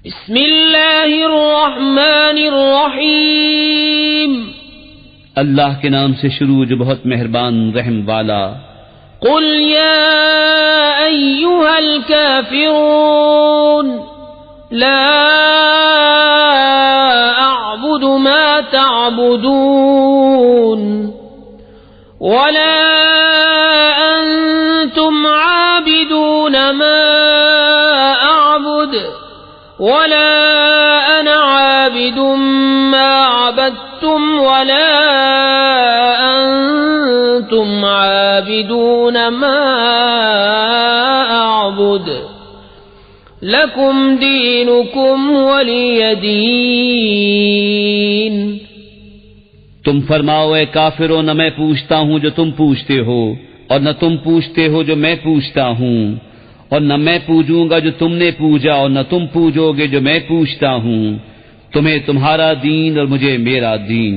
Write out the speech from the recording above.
بسم اللہ الرحمن الرحیم اللہ کے نام سے شروع جو بہت مہربان رحم والا. قل یا ایھا الکافرون لا اعبد ما تعبدون ولا انتم عابدون ما اعبد ولا انا عابد ما عبدتم ولا انتم عابدون ما اعبد لکم دینکم ولی دین. تم فرماؤ اے کافرو، نہ میں پوچھتا ہوں جو تم پوچھتے ہو، اور نہ تم پوچھتے ہو جو میں پوچھتا ہوں، اور نہ میں پوجوں گا جو تم نے پوجا، اور نہ تم پوجو گے جو میں پوچھتا ہوں. تمہیں تمہارا دین اور مجھے میرا دین.